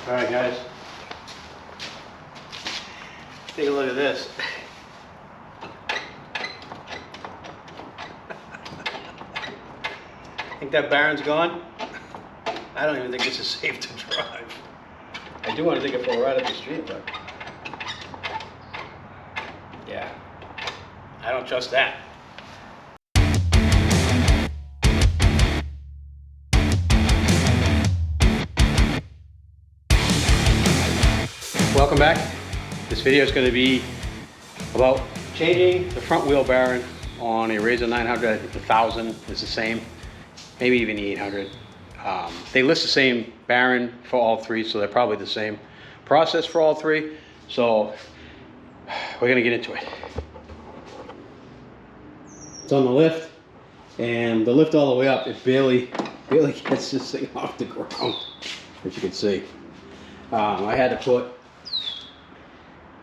Alright guys, take a look at this. Think that Baron's gone? I don't even think this is safe to drive. I do want to take it for a ride up the street, but yeah, I don't trust that. Welcome back. This video is going to be about changing the front wheel bearing on a Razor 900. I think the 1000 is the same, maybe even the 800. They list the same bearing for all three, so they're probably the same process for all three. So we're going to get into it. It's on the lift, and the lift all the way up, it barely gets this thing off the ground, as you can see. I had to put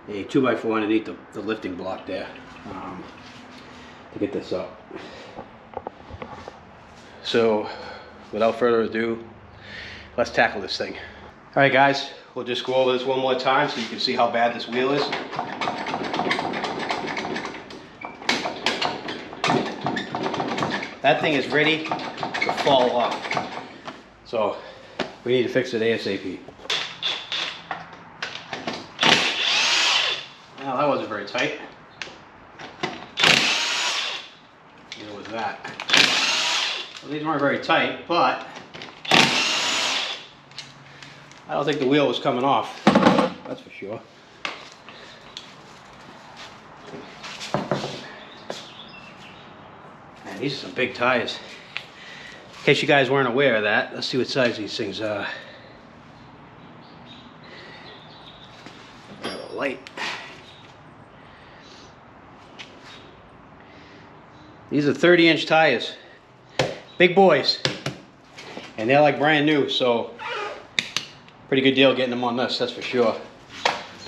a 2x4 underneath the lifting block there to get this up. So without further ado, let's tackle this thing. All right guys, we'll just go over this one more time so you can see how bad this wheel is. That thing is ready to fall off. So we need to fix it ASAP. Well, that wasn't very tight. Neither was that. Well, these weren't very tight, but I don't think the wheel was coming off. That's for sure. Man, these are some big tires. In case you guys weren't aware of that, let's see what size these things are. Got a light. These are 30-inch tires, big boys, and they're like brand new, so pretty good deal getting them on this, that's for sure.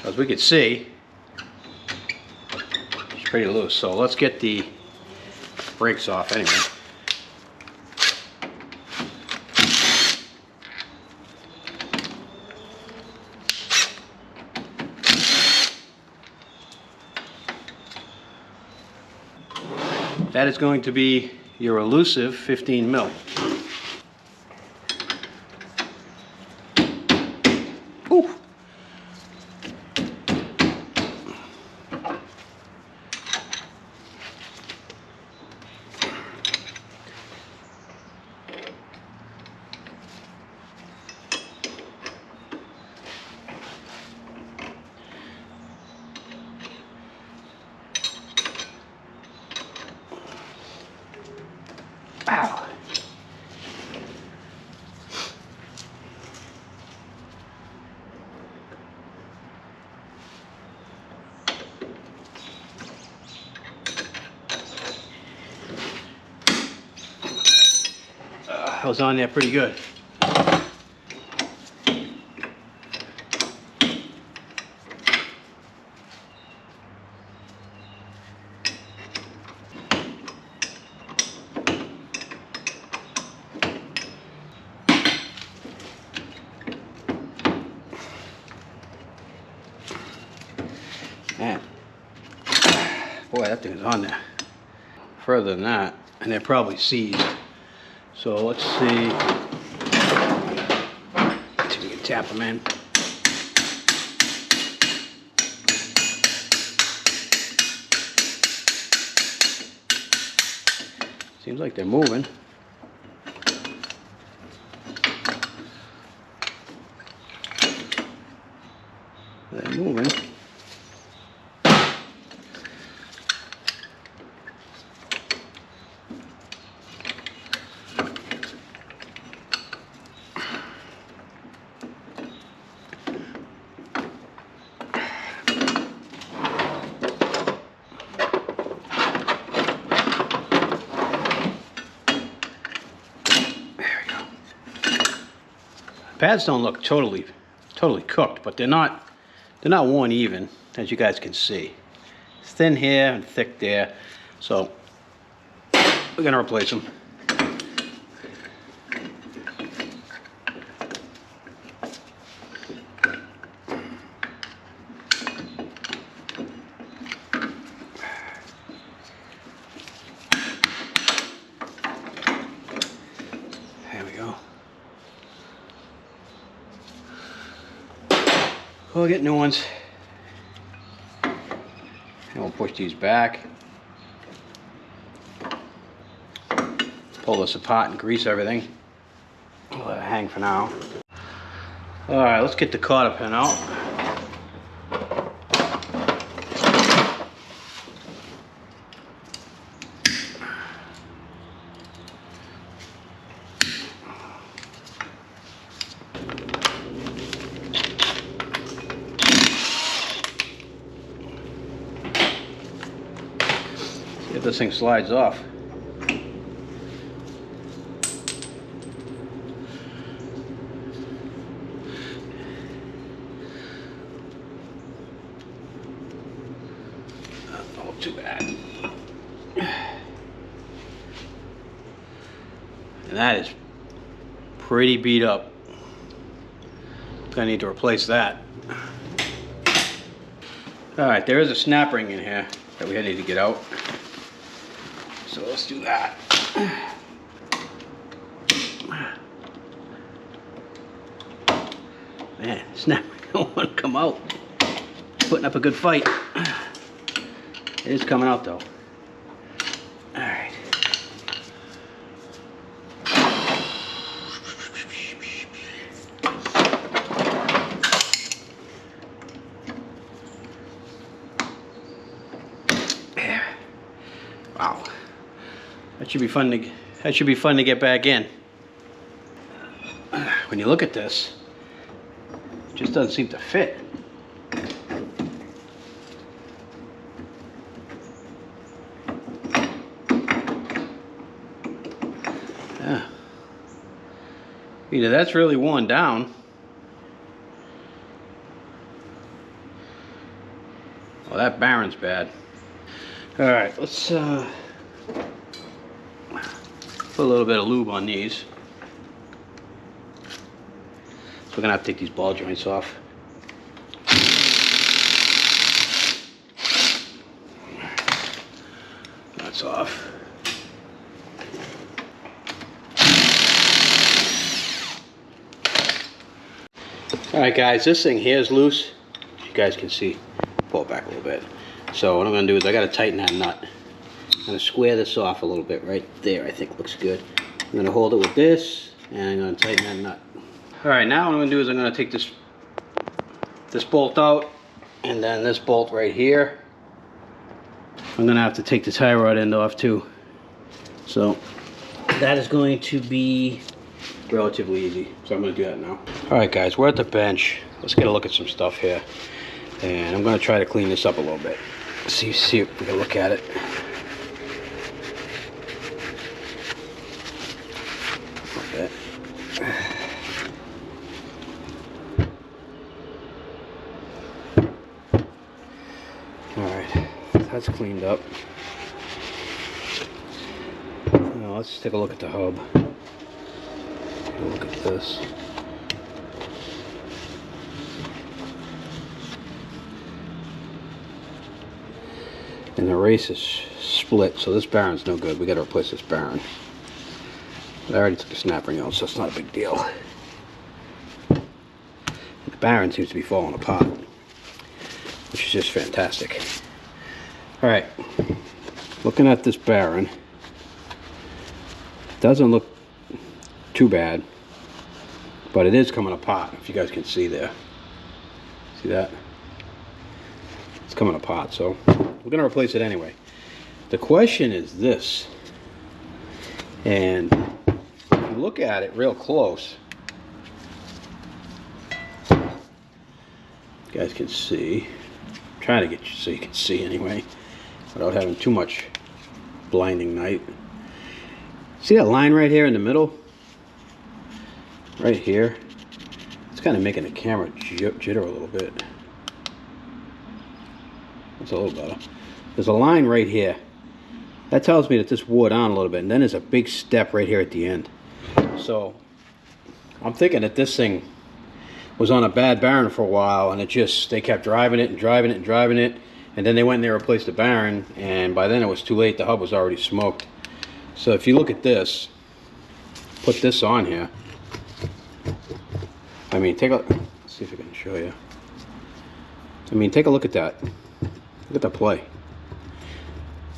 As we can see, it's pretty loose, so let's get the brakes off anyway. That is going to be your elusive 15 mil. Ooh. Ow. I was on there pretty good. Man, boy, that thing is on there. Further than that, and they're probably seized. So let's see if we can tap them in. Seems like they're moving. They're moving. Pads don't look totally cooked, but they're not worn even, as you guys can see. It's thin here and thick there, so we're gonna replace them. We'll get new ones. And we'll push these back. Pull this apart and grease everything. We'll let it hang for now. Alright, let's get the cotter pin out. See if this thing slides off. Too bad. And that is pretty beat up. Gonna need to replace that. Alright, there is a snap ring in here that we need to get out. So let's do that. Man, snap ring don't want to come out. Putting up a good fight. It is coming out though. Alright. There. Wow. That should be fun to get back in. When you look at this, it just doesn't seem to fit. Yeah. Either that's really worn down, well, that Baron's bad. All right, let's put a little bit of lube on these. So we're gonna have to take these ball joints off. That's off. Alright guys, this thing here is loose. You guys can see. Pull it back a little bit. So what I'm going to do is I got to tighten that nut. I'm going to square this off a little bit right there. I think looks good. I'm going to hold it with this and I'm going to tighten that nut. Alright, now what I'm going to do is I'm going to take this bolt out and then this bolt right here. I'm going to have to take the tie rod end off too. So that is going to be relatively easy, so I'm going to do that now. Alright guys, we're at the bench. Let's get a look at some stuff here. And I'm going to try to clean this up a little bit. See if we can look at it. Okay. Alright, that's cleaned up. Now let's take a look at the hub. Look at this. And the race is split, so this Baron's no good. We got to replace this Baron. I already took the snap ring out, so it's not a big deal. The Baron seems to be falling apart, which is just fantastic. Alright, looking at this Baron, doesn't look too bad, but it is coming apart, if you guys can see there. See that? It's coming apart, so we're going to replace it anyway. The question is this, and if you look at it real close, you guys can see. I'm trying to get you so you can see anyway, without having too much blinding light. See that line right here in the middle? Right here? It's kind of making the camera jitter a little bit. That's a little better. There's a line right here. That tells me that this wore down a little bit, and then there's a big step right here at the end. So I'm thinking that this thing was on a bad Baron for a while, and they kept driving it and driving it and driving it, and then they went and they replaced the Baron, and by then it was too late. The hub was already smoked. So if you look at this, put this on here. I mean, take a look. Let's see if I can show you. I mean, take a look at that. Look at the play.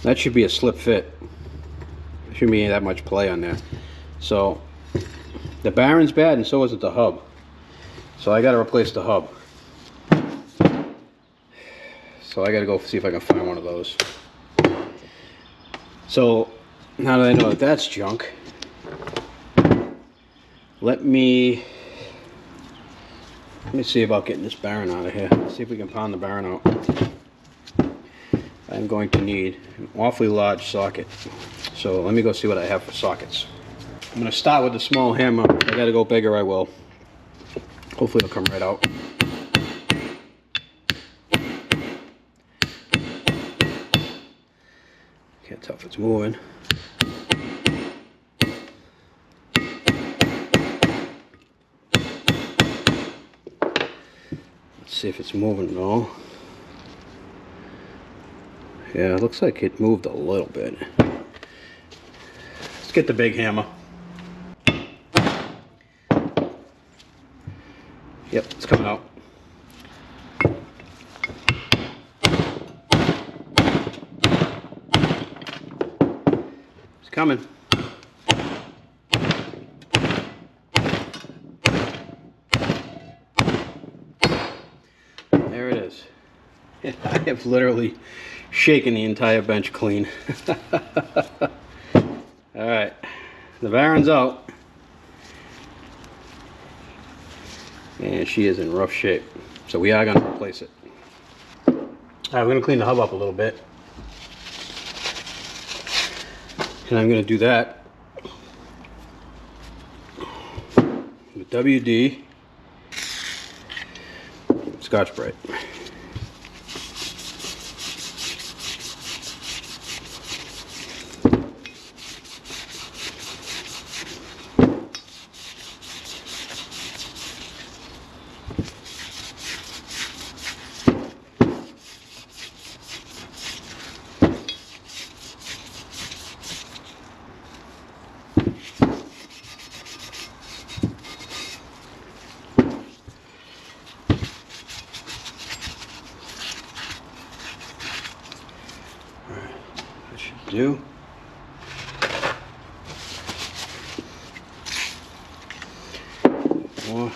That should be a slip fit. There shouldn't be that much play on there. So the bearing's bad, and so isn't the hub. So I got to replace the hub. So I got to go see if I can find one of those. So now that I know that that's junk, let me see about getting this bearing out of here. See if we can pound the bearing out. I'm going to need an awfully large socket. So let me go see what I have for sockets. I'm going to start with the small hammer. If I got to go bigger, I will. Hopefully it'll come right out. Can't tell if it's moving. Let's see if it's moving at all. Yeah, it looks like it moved a little bit. Let's get the big hammer. Yep, it's coming out. It's coming. There it is. I have literally shaken the entire bench clean. Alright, the bearing's out. And she is in rough shape. So we are going to replace it. Alright, we're going to clean the hub up a little bit. And I'm going to do that with WD Scotch-Brite. Do. More.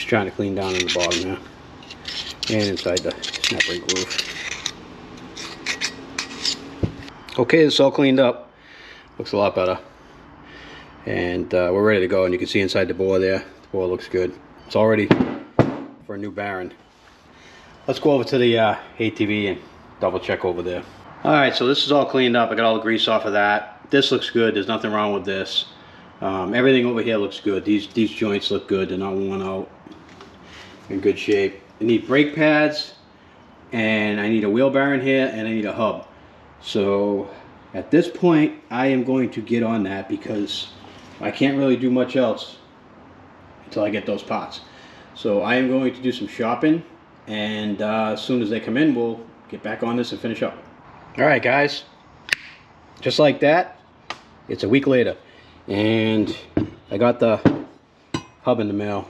Trying to clean down in the bottom now and inside the snap ring groove. Okay, it's all cleaned up. Looks a lot better, and we're ready to go. And you can see inside the bore there, the bore looks good. It's all ready for a new bearing. Let's go over to the ATV and double check over there. Alright, so this is all cleaned up. I got all the grease off of that. This looks good. There's nothing wrong with this. Everything over here looks good. These joints look good. They're not worn out. In good shape. I need brake pads, and I need a wheel bearing here, and I need a hub. So at this point I am going to get on that because I can't really do much else until I get those parts. So I am going to do some shopping, and as soon as they come in, we'll get back on this and finish up. Alright guys, just like that, it's a week later, and I got the hub in the mail.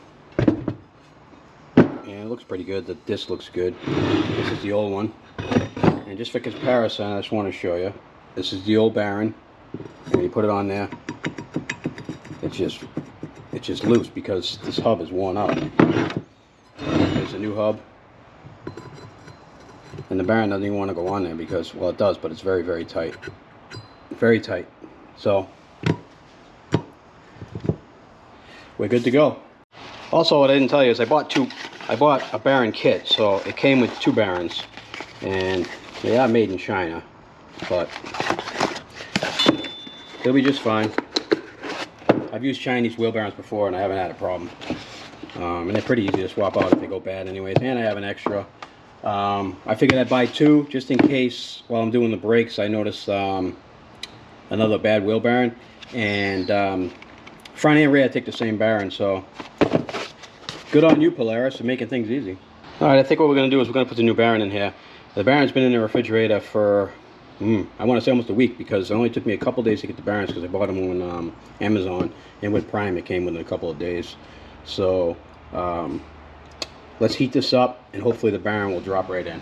It looks pretty good. The disc looks good. This is the old one, and just for comparison, I just want to show you. This is the old bearing. When you put it on there, it's just loose because this hub is worn out. There's a new hub, and the bearing doesn't even want to go on there because, well, it does, but it's very, very tight. Very tight. So we're good to go. Also, what I didn't tell you is I bought a bearing kit, so it came with 2 bearings, and they are made in China, but they'll be just fine. I've used Chinese wheel bearings before and I haven't had a problem. And they're pretty easy to swap out if they go bad anyways. And I have an extra. I figured I'd buy 2 just in case while I'm doing the brakes I notice another bad wheel bearing. And front and rear I take the same bearing, so good on you, Polaris, for making things easy. Alright, I think what we're going to do is we're going to put the new bearing in here. The bearing's been in the refrigerator for, I want to say almost a week, because it only took me a couple days to get the bearings because I bought them on Amazon, and with Prime it came within a couple of days. So let's heat this up and hopefully the bearing will drop right in.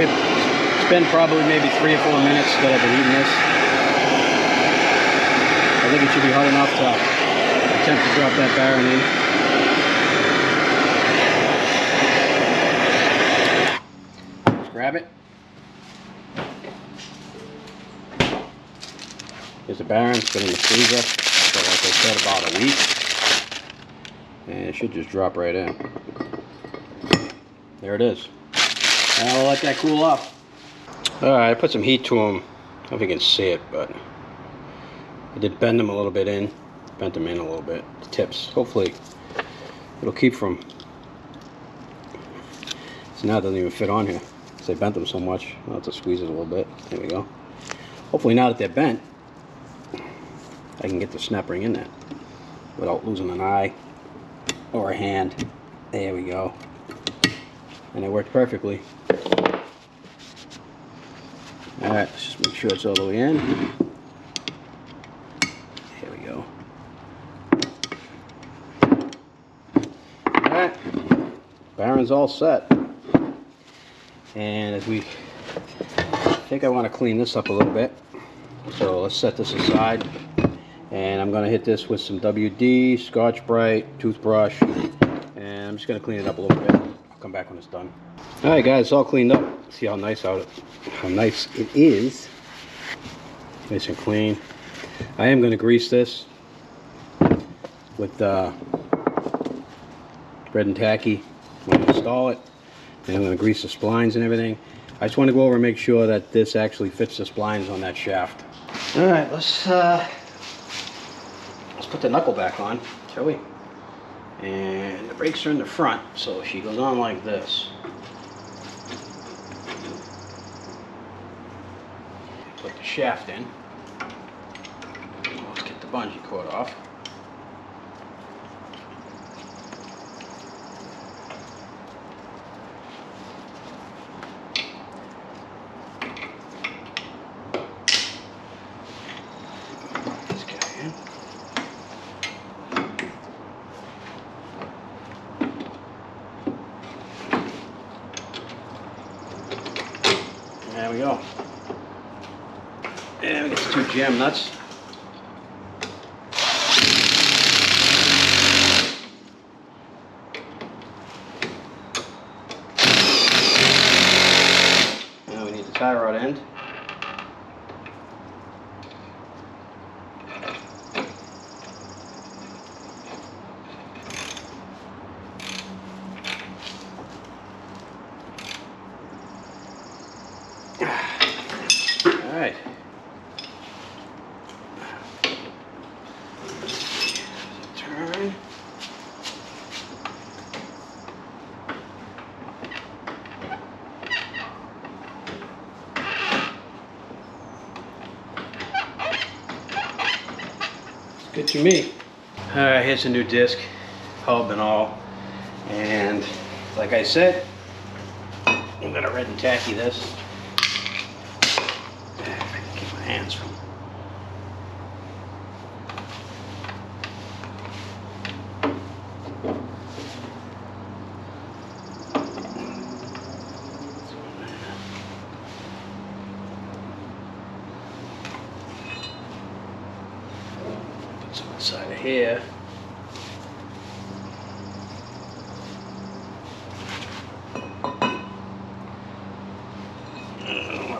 It's been probably maybe 3 or 4 minutes that I've been eating this. I think it should be hot enough to attempt to drop that bearing in. Just grab it. Here's the bearing. It's been in the freezer for, like I said, about a week. And it should just drop right in. There it is. And I'll let that cool off. Alright, I put some heat to them. I don't know if you can see it, but I did bend them a little bit in. Bent them in a little bit, the tips. Hopefully it'll keep from... So now it doesn't even fit on here because I bent them so much. I'll have to squeeze it a little bit. There we go. Hopefully now that they're bent, I can get the snap ring in there without losing an eye or a hand. There we go. And it worked perfectly. Alright, let's just make sure it's all the way in. There we go. Alright, bearing's all set. And as we, I think I want to clean this up a little bit. So let's set this aside. And I'm going to hit this with some WD, Scotch-Brite, toothbrush. And I'm just going to clean it up a little bit. I'll come back when it's done. Alright guys, it's all cleaned up. See how nice it is. Nice and clean. I am going to grease this with bread and tacky when I install it. And I'm going to grease the splines and everything. I just want to go over and make sure that this actually fits the splines on that shaft. Alright, let's put the knuckle back on, shall we? And the brakes are in the front, so she goes on like this. Put the shaft in. Let's get the bungee cord off. This guy in. There we go. And we get the 2 jam nuts. Now we need the tie rod end. All right. Turn. It's good to me. All right, here's a new disc, hub and all. And like I said, I'm gonna red and tacky this. If I can keep my hands from. Put some inside of here.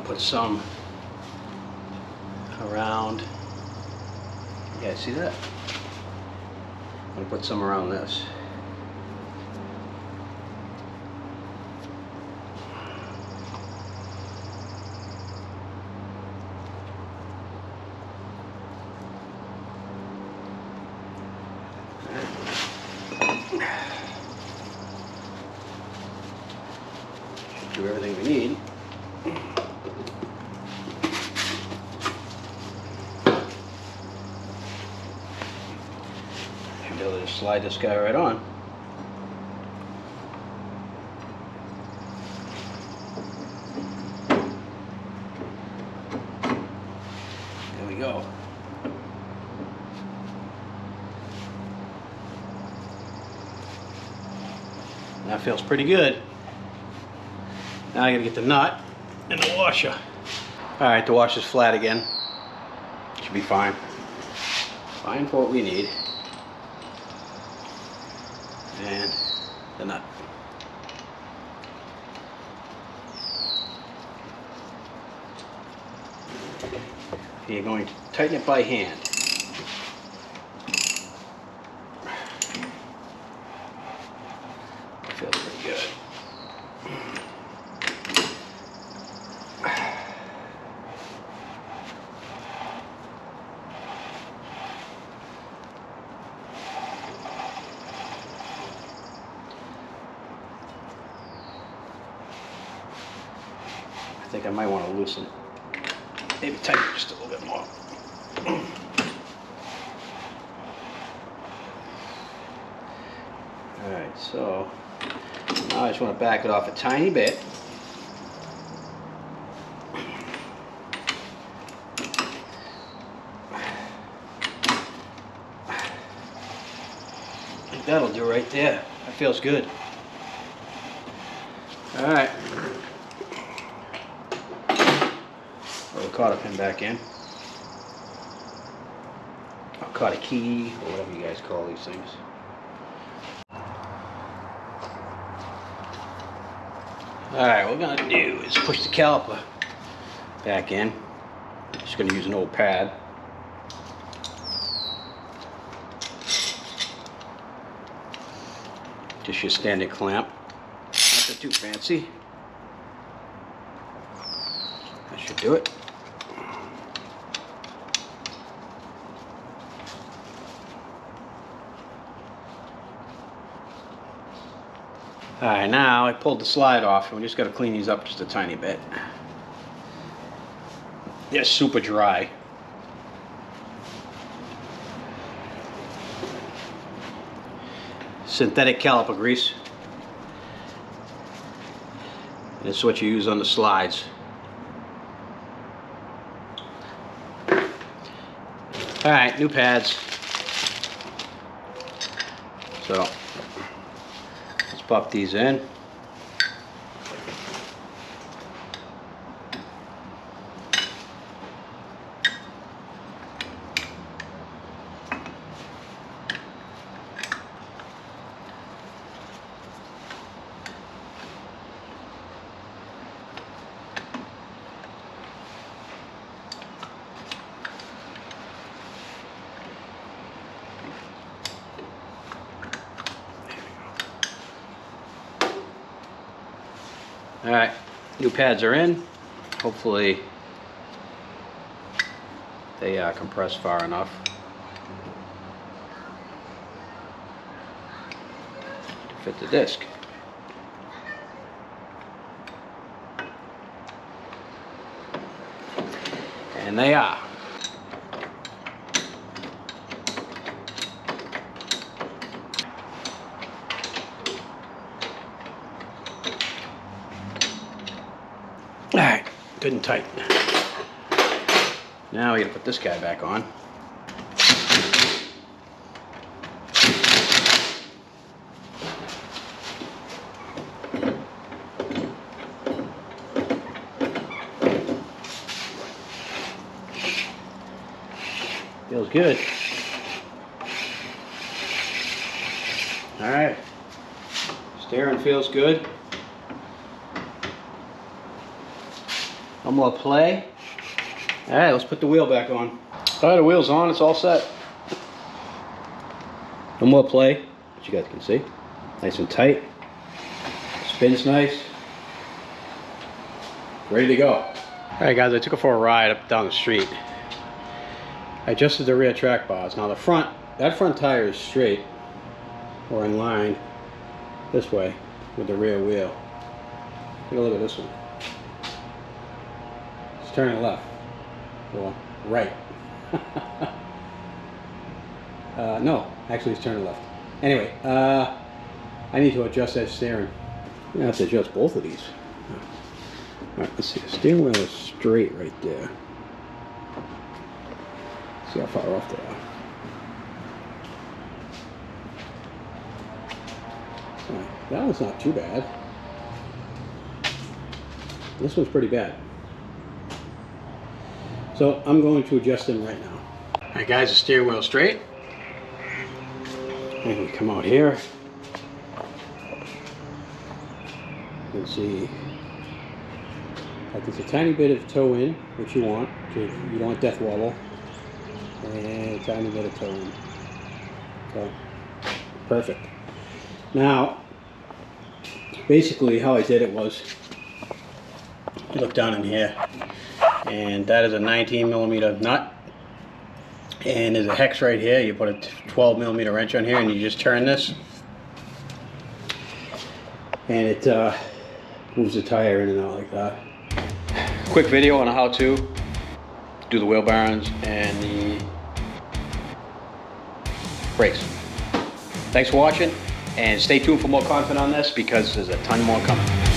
put some around. Yeah, see that? I'm gonna put some around this. Should do everything we need. Should be able to just slide this guy right on. There we go. That feels pretty good. Now I gotta get the nut and the washer. Alright, the washer's flat again. Should be fine. Fine for what we need. And the nut. You're going to tighten it by hand. Feels pretty good. I think I might want to loosen it. Maybe tighten it just a little bit more. Alright, so now I just want to back it off a tiny bit. I think that'll do right there. That feels good. Alright. Throw the cotter pin back in. Or cotter key, or whatever you guys call these things. Alright, what we're going to do is push the caliper back in. Just going to use an old pad. Just your standard clamp. Nothing too fancy. That should do it. Alright, now I pulled the slide off and we just got to clean these up just a tiny bit. They're super dry. Synthetic caliper grease. It's what you use on the slides. Alright, new pads. So let's pop these in. Alright, new pads are in. Hopefully they compress far enough to fit the disc. And they are. Alright, good and tight. Now we gotta put this guy back on. Feels good. Alright. Steering feels good. One more play. All right, let's put the wheel back on. All right, the wheel's on, it's all set. One more play, as you guys can see. Nice and tight. Spins nice. Ready to go. All right, guys, I took it for a ride up down the street. I adjusted the rear track bars. Now that front tire is straight or in line this way with the rear wheel. Take a look at this one. It's turning left. Well, right. No, actually it's turning left. Anyway, I need to adjust that steering. I'm gonna have to adjust both of these. Alright, let's see. The steering wheel is straight right there. Let's see how far off they are. Alright, that one's not too bad. This one's pretty bad. So I'm going to adjust them right now. Alright guys, the steering wheel straight. And we come out here. You can see like there's a tiny bit of toe in, which you want. You don't want death wobble. And a tiny bit of toe in. So, perfect. Now, basically how I did it was, you look down in here, and that is a 19mm nut. And there's a hex right here. You put a 12mm wrench on here and you just turn this. And it moves the tire in and out like that. Quick video on how to do the wheel bearings and the brakes. Thanks for watching, and stay tuned for more content on this because there's a ton more coming.